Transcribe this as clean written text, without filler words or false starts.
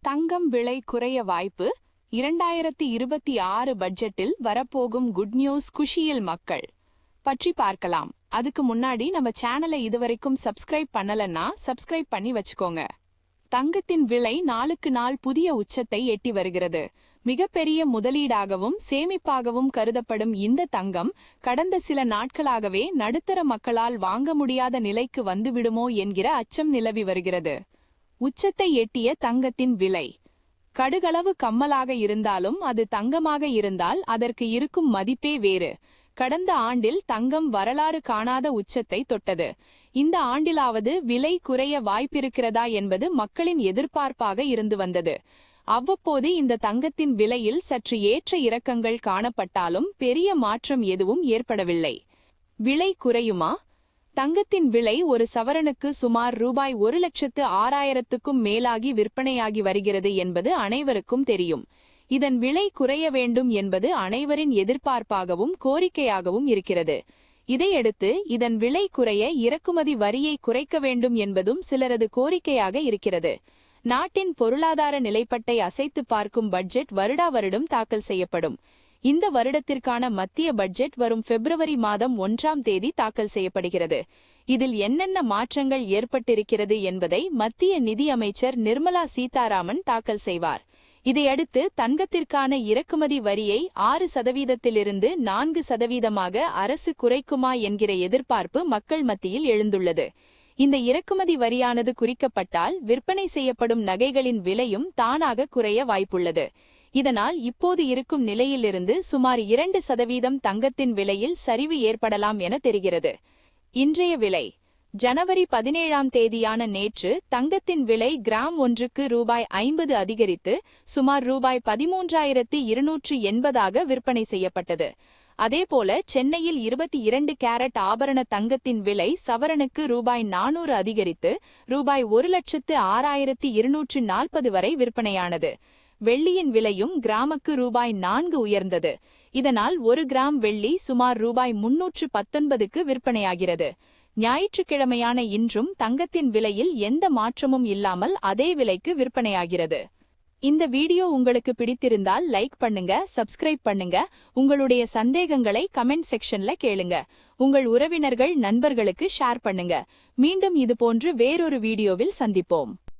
தங்கம் விலை குறைய வாய்ப்பு 2026 பட்ஜெட்டில் வரப்போகும் குட் நியூஸ் குஷியில் மக்கள் பற்றி பார்க்கலாம். அதுக்கு முன்னாடி நம்ம சேனலை இதுவரைக்கும் சப்ஸ்கிரைப் பண்ணலன்னா சப்ஸ்கிரைப் பண்ணி வச்சுக்கோங்க. தங்கத்தின் விலை நாளுக்கு நாள் புதிய உச்சத்தை எட்டி வருகிறது. மிகப்பெரிய முதலீடாகவும் சேமிப்பாகவும் கருதப்படும் இந்த தங்கம் கடந்த சில நாட்களாகவே நடுத்தர மக்களால் வாங்க முடியாத நிலைக்கு வந்துவிடுமோ என்கிற அச்சம் நிலவி வருகிறது. உச்சத்தை எட்டிய தங்கத்தின் விலை கடுகளவு கம்மலாக இருந்தாலும் அது தங்கமாக இருந்தால் அதற்கு இருக்கும் மதிப்பே வேறு. கடந்த ஆண்டில் தங்கம் வரலாறு காணாத உச்சத்தை தொட்டது. இந்த ஆண்டிலாவது விலை குறைய வாய்ப்பிருக்கிறதா என்பது மக்களின் எதிர்பார்ப்பாக இருந்து வந்தது. அவ்வப்போது இந்த தங்கத்தின் விலையில் சற்று ஏற்ற இறக்கங்கள் காணப்பட்டாலும் பெரிய மாற்றம் எதுவும் ஏற்படவில்லை. விலை குறையுமா? தங்கத்தின் விலை ஒரு சவரனுக்கு சுமார் ரூபாய் 1,06,000க்கும் மேலாகி விற்பனையாகி வருகிறது என்பது அனைவருக்கும் தெரியும். இதன் விலை குறைய வேண்டும் என்பது அனைவரின் எதிர்பார்ப்பாகவும் கோரிக்கையாகவும் இருக்கிறது. இதையடுத்து இதன் விலை குறைய இறக்குமதி வரியை குறைக்க வேண்டும் என்பதும் சிலரது கோரிக்கையாக இருக்கிறது. நாட்டின் பொருளாதார நிலைப்பட்டை அசைத்து பார்க்கும் பட்ஜெட் வருடா வருடம் தாக்கல் செய்யப்படும். இந்த வருடத்திற்கான மத்திய பட்ஜெட் வரும் பிப்ரவரி மாதம் 1ஆம் தேதி தாக்கல் செய்யப்படுகிறது. இதில் என்னென்ன மாற்றங்கள் ஏற்பட்டிருக்கிறது என்பதை மத்திய நிதி அமைச்சர் நிர்மலா சீதாராமன் தாக்கல் செய்வார். இதையடுத்து தங்கத்திற்கான இறக்குமதி வரியை 6%லிருந்து 4%மாக அரசு குறைக்குமா என்கிற எதிர்பார்ப்பு மக்கள் மத்தியில் எழுந்துள்ளது. இந்த இறக்குமதி வரியானது குறிக்கப்பட்டால் விற்பனை செய்யப்படும் நகைகளின் விலையும் தானாக குறைய வாய்ப்புள்ளது. இதனால் இப்போது இருக்கும் நிலையிலிருந்து சுமார் 2% தங்கத்தின் விலையில் சரிவு ஏற்படலாம் என தெரிகிறது. இன்றைய விலை ஜனவரி 17ஆம் தேதியான நேற்று தங்கத்தின் விலை கிராம் ஒன்றுக்கு ரூபாய் 50 அதிகரித்து சுமார் ரூபாய் 13,280 விற்பனை செய்யப்பட்டது. அதேபோல சென்னையில் 22 கேரட் ஆபரண தங்கத்தின் விலை சவரனுக்கு ரூபாய் 400 அதிகரித்து ரூபாய் 1,06,240 வரை விற்பனையானது. வெள்ளியின் விலையும் கிராமுக்கு ரூபாய் 4 உயர்ந்தது. இதனால் 1 கிராம் வெள்ளி சுமார் ரூபாய் 319க்கு விற்பனையாகிறது. ஞாயிற்றுக்கிழமையான இன்றும் தங்கத்தின் விலையில் எந்த மாற்றமும் இல்லாமல் அதே விலைக்கு விற்பனையாகிறது. இந்த வீடியோ உங்களுக்கு பிடித்திருந்தால் லைக் பண்ணுங்க, சப்ஸ்கிரைப் பண்ணுங்க. உங்களுடைய சந்தேகங்களை கமெண்ட் செக்ஷன்ல கேளுங்க. உங்கள் உறவினர்கள் நண்பர்களுக்கு ஷேர் பண்ணுங்க. மீண்டும் இதுபோன்று வேறொரு வீடியோவில் சந்திப்போம்.